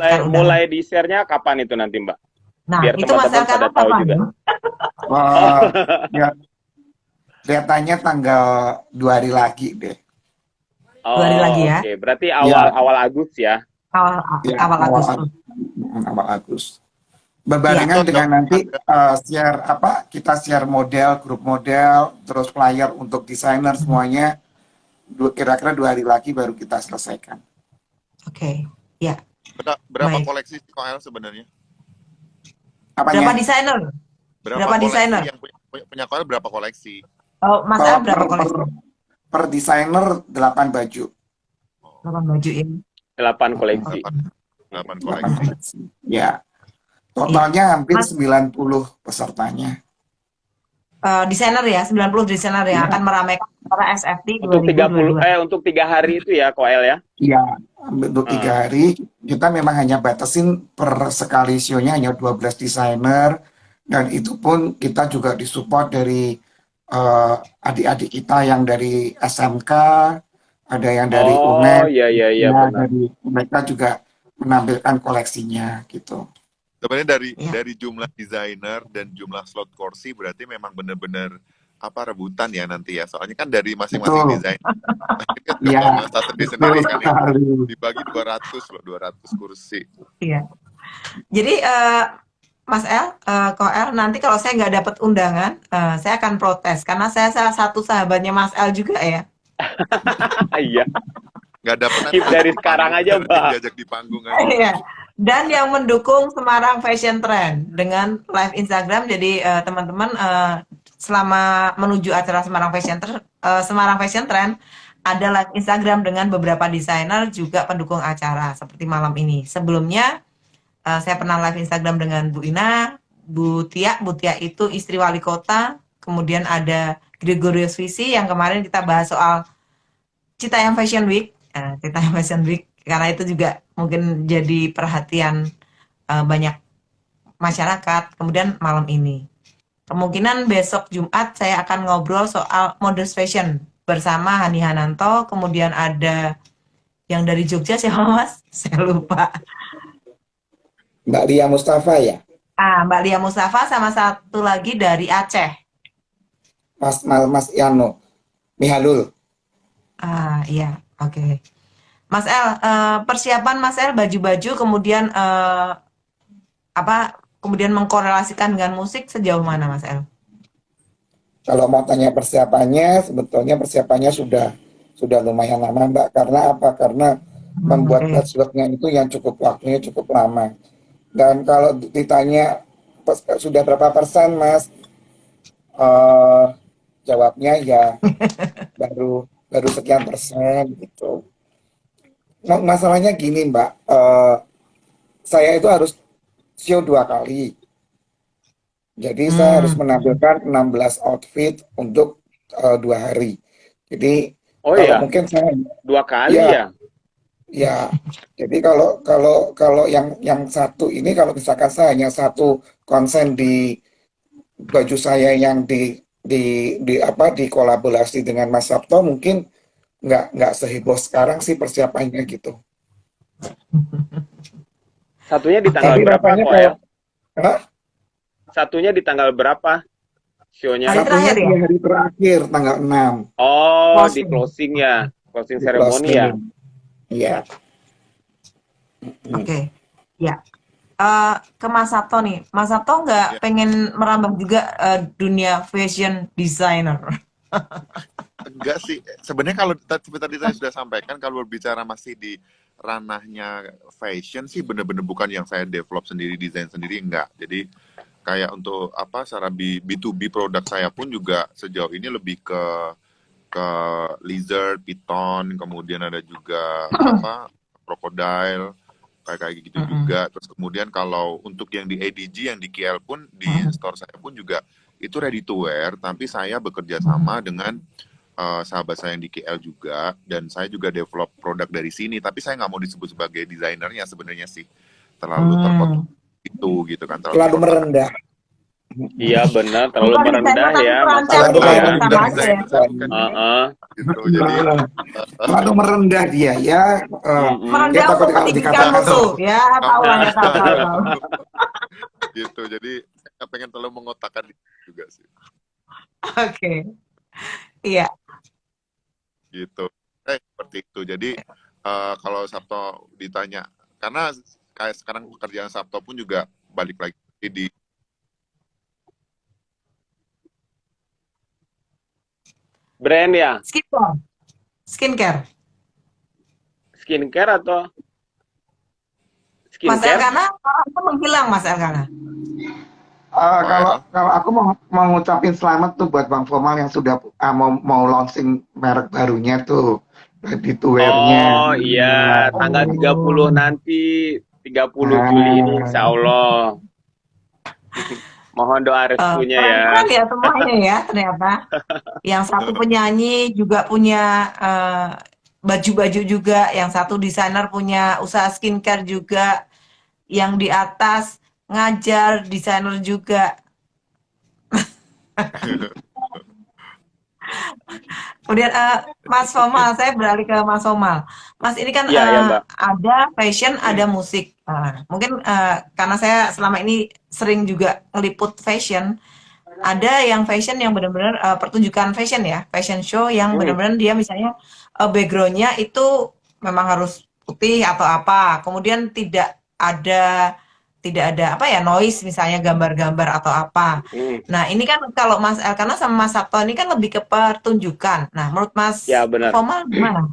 Mulai mendapatkan undangan. mulai di share-nya kapan itu nanti, Mbak? Nah, Biar itu Mas teman-teman pada Elkanah tahu kapan? juga. Oh, Wah, ya, kelihatannya tanggal 2 hari lagi deh. 2 hari lagi oh ya, oke. Berarti awal Ya, awal Agustus ya. awal ya awal awal Agustus. awal Agustus. Iya, Berbarengan Itu dengan nanti ada share apa? Kita share model, grup model, terus flyer untuk desainer semuanya. Kira-kira 2 hari lagi baru kita selesaikan. oke. Ya, berapa baik. koleksi KL sebenarnya? Berapa Apanya? desainer? Berapa Berapa koleksi desainer? yang punya KL berapa koleksi? Oh, Mas El Kalau berapa koleksi? per desainer 8 baju, 8 baju ini. 8 Mm, koleksi. 8 8 koleksi. koleksi. Ya, Iya. totalnya hampir Mas, 90 pesertanya. desainer ya, 90 desainer yang Ya, akan meramaikan acara SFT Untuk 30 2022. untuk 3 hari itu ya, Koel ya. iya, untuk Ah. 3 hari kita memang hanya batasin per sekali show-nya hanya 12 desainer, dan itu pun kita juga disupport dari adik-adik kita yang dari SMK, ada yang dari Oh, UNED, iya iya iya ya benar. dari mereka juga menampilkan koleksinya gitu. Sebenarnya Ya. dari jumlah desainer dan jumlah slot kursi berarti memang benar-benar apa rebutan ya nanti ya. Soalnya kan dari masing-masing Betul, desainer kan nggak mau ya, nggak betul sendiri-sendiri kan ya. sekali. Dibagi 200 loh, 200 kursi. Iya. Jadi Mas El, Koel, nanti kalau saya nggak dapat undangan, saya akan protes karena saya salah satu sahabatnya Mas El juga ya. Iya. Nggak dapat nanti Skip dari di sekarang panggung, aja, nanti Mbak. diajak di panggung aja. Iya. Dan yang mendukung Semarang Fashion Trend dengan live Instagram. Jadi teman-teman selama menuju acara Semarang Fashion Trend ada live Instagram dengan beberapa desainer juga pendukung acara seperti malam ini. Sebelumnya saya pernah live Instagram dengan Bu Ina, Bu Tia. Bu Tia itu istri wali kota. Kemudian ada Gregorius Visi yang kemarin kita bahas soal Citayam Fashion Week. Citayam Fashion Week karena itu juga mungkin jadi perhatian banyak masyarakat. Kemudian malam ini kemungkinan besok Jumat saya akan ngobrol soal modest fashion bersama Hani Hananto. Kemudian ada yang dari Jogja siapa Mas? Saya lupa. Mbak Lia Mustafa ya, Mbak Lia Mustafa sama satu lagi dari Aceh. Mas Yano, Mihalul. Iya, oke. Mas El, persiapan Mas El baju-baju kemudian kemudian mengkorelasikan dengan musik sejauh mana Mas El? Kalau mau tanya persiapannya, sebetulnya persiapannya sudah lumayan lama, Mbak. Karena apa? Karena membuat Oke. patchwork-nya itu yang waktunya cukup lama. Dan kalau ditanya sudah berapa persen, Mas? Jawabnya ya baru sekian persen gitu. Masalahnya gini, Mbak. Saya itu harus show 2 kali. Jadi saya harus menampilkan 16 outfit untuk 2 hari. Jadi Oh kalau iya, mungkin saya 2 kali ya ya. ya. Jadi kalau yang satu ini, kalau misalkan saya hanya satu konsen di baju saya yang dikolaborasi dengan Mas Sabto, mungkin nggak seheboh sekarang sih persiapannya gitu. Satunya di tanggal Tapi berapa, rasanya Koel? Hah? Satunya di tanggal berapa show-nya? Hari Satunya terakhir ya? 3 hari terakhir, tanggal 6 Oh, di Closing. closing ya. Closing di ceremony ya. closing. Iya. Oke. Ya. Ke Mas Sabto nih. Mas Sabto nggak Ya. pengen merambah juga dunia fashion designer? Enggak sih. Sebenarnya kalau seperti tadi saya sudah sampaikan, kalau berbicara masih di ranahnya fashion sih bener-bener bukan yang saya develop sendiri, desain sendiri, enggak. Jadi kayak untuk apa secara B2B produk saya pun juga sejauh ini lebih ke lizard, python, kemudian ada juga apa crocodile kayak gitu juga. Terus kemudian kalau untuk yang di ADG, yang di KL pun di store saya pun juga itu ready to wear, tapi saya bekerja sama dengan sahabat saya yang di KL juga, dan saya juga develop produk dari sini, tapi saya nggak mau disebut sebagai desainernya sebenarnya sih, terlalu terpotong itu gitu kan, Terlalu merendah. Iya benar, terlalu Bukan desainer merendah tapi ya Mas perancang Terlalu Sabto gitu, ya. Iya, sama merendah. aja ya. desainer bukan ini Heeh. gitu. Jadi Terlalu merendah dia ya. Dia Merendah takut untuk kalau meninggikan dikatakan mutu. Ya, tahu lah, ya tahu, tahu, tahu. gitu. Jadi saya pengen terlalu mengotakkan juga sih. Oke. Iya. Gitu. Seperti itu. Jadi kalau Sabto ditanya, karena kayak sekarang pekerjaan Sabto pun juga balik lagi di Brand ya, Skincare. Skincare. skincare atau Mas skincare? Elkana, orang itu menghilang Mas Elkana. Kalau OL. kalau aku mau ngucapin selamat tuh buat Bang Fomal yang sudah mau launching merek barunya tuh ready to wear-nya. Oh iya, tanggal 30 Oh. nanti, 30 Juli ini insya Allah. Mohon doa restunya ya. Keren-keren ya semuanya ya ternyata. Yang satu penyanyi juga punya baju-baju juga, yang satu desainer punya usaha skincare juga, yang di atas ngajar desainer juga. Kemudian Mas Somal, saya beralih ke Mas Somal. Mas ini kan Iya ya Mbak. ada fashion, ada musik. Mungkin karena saya selama ini sering juga ngeliput fashion, ada yang fashion yang benar-benar pertunjukan fashion ya, fashion show yang Hmm, benar-benar dia misalnya backgroundnya itu memang harus putih atau apa, kemudian tidak ada apa ya noise misalnya gambar-gambar atau apa. hmm. Nah ini kan kalau Mas Elkana sama Mas Sabto ini kan lebih ke pertunjukan. Nah menurut Ya Mas benar. Fomal gimana?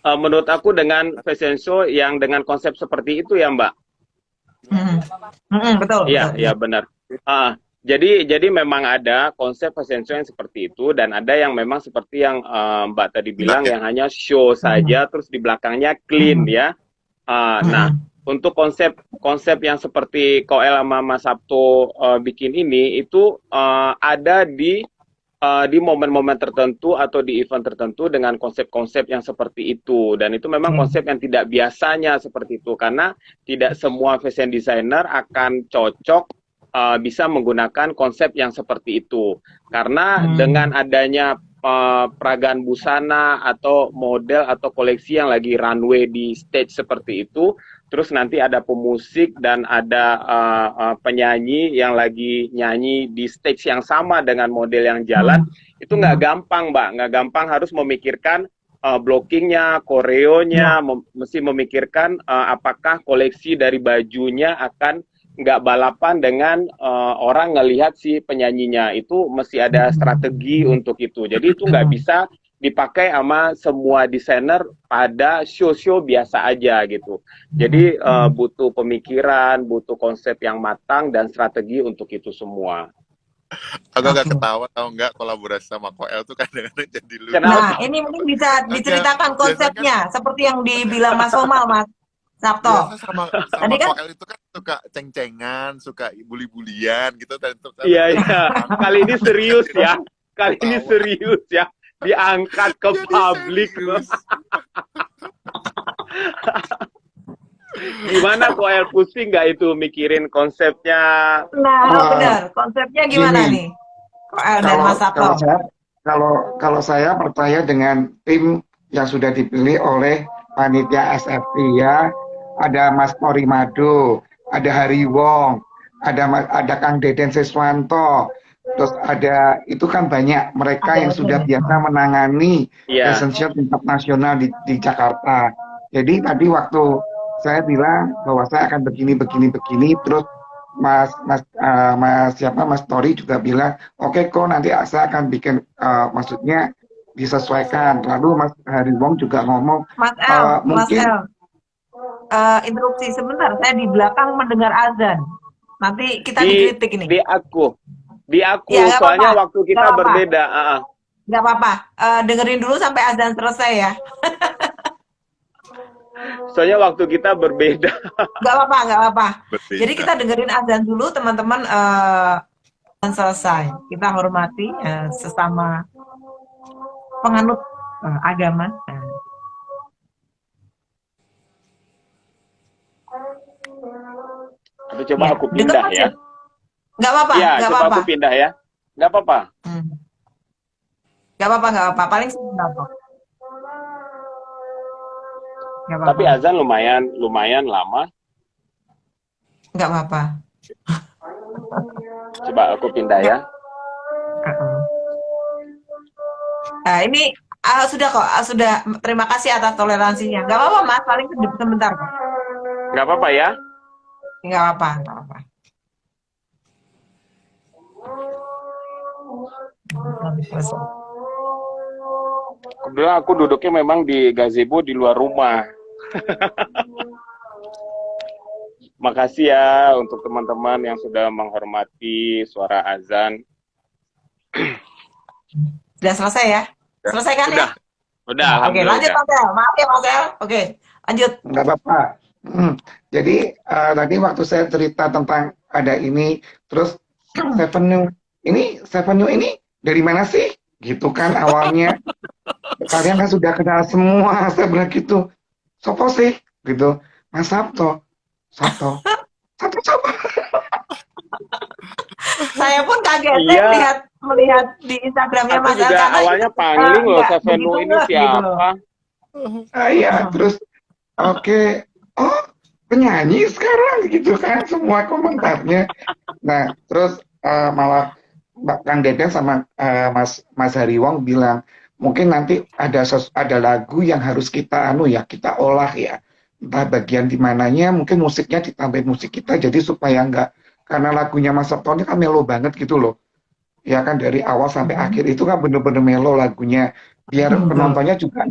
Menurut aku dengan fashion show yang dengan konsep seperti itu ya Mbak. Hmm. Betul, Iya, betul, iya betul. benar. Jadi memang ada konsep fashion show yang seperti itu dan ada yang memang seperti yang Mbak tadi Enggak bilang ya? yang hanya show Hmm. saja terus di belakangnya clean Hmm. ya. Nah, Hmm. untuk konsep yang seperti Koel sama Mas Sabto bikin ini itu ada di momen-momen tertentu atau di event tertentu dengan konsep-konsep yang seperti itu dan itu memang Oke. konsep yang tidak biasanya seperti itu karena tidak semua fashion designer akan cocok bisa menggunakan konsep yang seperti itu karena Hmm. dengan adanya peragaan busana atau model atau koleksi yang lagi runway di stage seperti itu terus nanti ada pemusik dan ada penyanyi yang lagi nyanyi di stage yang sama dengan model yang jalan, Hmm. itu nggak gampang, Mbak. Nggak gampang harus memikirkan blockingnya, koreonya, Ya. mesti memikirkan apakah koleksi dari bajunya akan nggak balapan dengan orang ngelihat si penyanyinya. Itu mesti ada strategi untuk itu. Jadi itu nggak bisa dipakai sama semua desainer pada show-show biasa aja gitu. Jadi butuh pemikiran, butuh konsep yang matang dan strategi untuk itu semua. Agak-agak Oke. ketawa tahu nggak kolaborasi sama Koel tuh kadang-kadang jadi lucu. Nah, Kenapa? ini mungkin bisa Agak diceritakan biasanya kan konsepnya, seperti yang dibilang Mas Somal, Mas biasa Sabto. sama Tadi sama kan, Koel itu kan suka ceng-cengan, suka bully-bulian gitu tapi Iya, setelah iya. diangkat Kali ini serius jadi ya. Kali ini ketawa. serius ya. Diangkat ke Jadi publik. serius. Gimana kok El pusing nggak itu mikirin konsepnya? nah Eh, benar, konsepnya gimana Gini, nih, Koel dan kalau Mas kalau Sabto? saya kalau saya percaya dengan tim yang sudah dipilih oleh panitia SFT ya, ada Mas Tori Mado, ada Hari Wong, ada Kang Deden Siswanto, terus ada itu kan banyak mereka Ada yang ada sudah ya. biasa menangani Iya. fashion show tingkat nasional di Jakarta. Jadi tadi waktu saya bilang bahwa saya akan begini begini begini, terus Mas Mas Mas siapa Mas Tori juga bilang oke kok nanti saya akan bikin maksudnya disesuaikan. Lalu Mas Hariwong juga ngomong Mas mungkin El, interupsi sebentar, saya di belakang mendengar azan. Nanti kita Di dikritik ini. di aku. Di Ya aku nggak apa-apa, soalnya waktu nggak kita apa-apa, berbeda. nggak apa-apa. Dengerin dulu sampai azan selesai ya. Soalnya waktu kita berbeda. Nggak apa-apa, nggak apa-apa. Jadi Berbeda. kita dengerin azan dulu teman-teman dan selesai. Kita hormati sesama penganut agama. Apa Tapi coba Ya, aku deket pindah masjid. ya. Nggak apa-apa, Iya, nggak coba apa-apa. aku pindah ya. Nggak apa-apa. Hmm. Nggak apa-apa, nggak apa-apa. Paling sebentar kok. Nggak Tapi apa-apa. azan lumayan lama. Nggak apa-apa. Coba aku pindah ya. Nah, ini sudah kok, sudah. Terima kasih atas toleransinya. Nggak apa-apa, Mas. Paling sebentar kok. Nggak apa-apa ya. Nggak apa-apa, nggak apa-apa. Kebetulan aku duduknya memang di gazebo di luar rumah. Makasih ya untuk teman-teman yang sudah menghormati suara azan. Sudah selesai ya? Selesai kan ya? Udah, Oke, alhamdulillah. lanjut Mas El. Maaf ya Mas El. Oke, lanjut. Nggak apa-apa. Jadi tadi waktu saya cerita tentang ada ini, terus Seven New ini dari mana sih? Gitu kan awalnya. Kalian kan sudah kenal semua. Saya bilang gitu. Sopo sih? Gitu. Mas Sabto. Sabto siapa? Saya pun kaget Iya. melihat di Instagramnya Aku Mas El juga karena awalnya pangling loh, nggak Seven New begitu ini ngeh gitu loh. siapa? Iya, terus oke. Oh, penyanyi sekarang gitu kan semua komentarnya. Nah, terus malah Kang Deden sama Mas Hariwong bilang mungkin nanti ada lagu yang harus kita kita olah ya. Entah bagian di mananya mungkin musiknya ditambahin musik kita jadi supaya enggak, karena lagunya Mas Sabto ini kan melo banget gitu loh. Ya kan dari awal sampai akhir itu kan bener-bener melo lagunya, biar penontonnya juga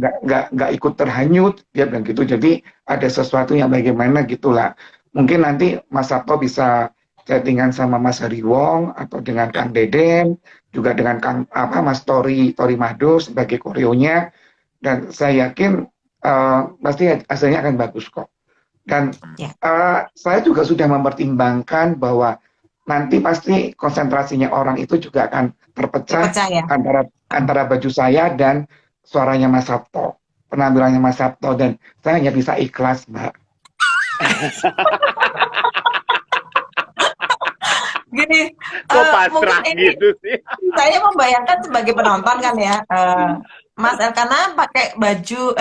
nggak ikut terhanyut dia bilang gitu. Jadi ada sesuatu yang bagaimana gitulah. Mungkin nanti Mas Sabto bisa chattingan sama Mas Hariwong atau dengan Kang Deden, juga dengan Mas Tori Mado sebagai koreonya, dan saya yakin pasti hasilnya akan bagus kok. Dan Ya. saya juga sudah mempertimbangkan bahwa nanti pasti konsentrasinya orang itu juga akan terpecah ya. antara baju saya dan suaranya Mas Sabto, penampilannya Mas Sabto, dan saya hanya bisa ikhlas, Mbak. Gini, Kok pasrah mungkin ini gitu sih? saya membayangkan sebagai penonton kan ya, Mas El karena pakai baju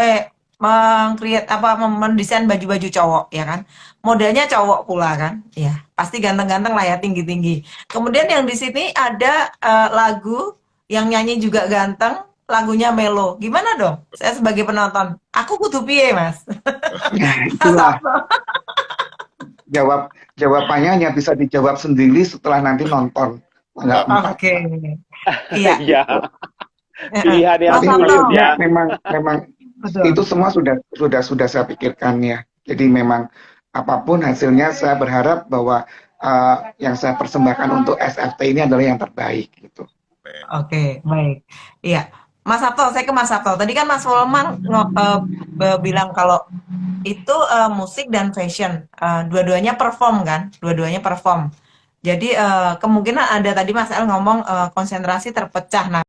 mendesain baju-baju cowok ya kan, modelnya cowok pula kan, ya pasti ganteng-ganteng lah ya, tinggi-tinggi. Kemudian yang di sini ada lagu yang nyanyi juga ganteng, lagunya melo. Gimana dong? Saya sebagai penonton, aku kudu piye Mas? Nah, itulah jawabannya hanya bisa dijawab sendiri setelah nanti nonton tanggal 4. Oke, iya. Iya. Pilihan yang Mas sulit Sabto. ya. Memang Betul. itu semua sudah saya pikirkan ya. Jadi memang apapun hasilnya saya berharap bahwa yang saya persembahkan untuk SFT ini adalah yang terbaik gitu. Oke, baik. Iya, Mas Sabto, saya ke Mas Sabto. Tadi kan Mas Wolman bilang kalau itu musik dan fashion, dua-duanya perform kan, dua-duanya perform. Jadi kemungkinan ada tadi Mas El ngomong konsentrasi terpecah. Nah,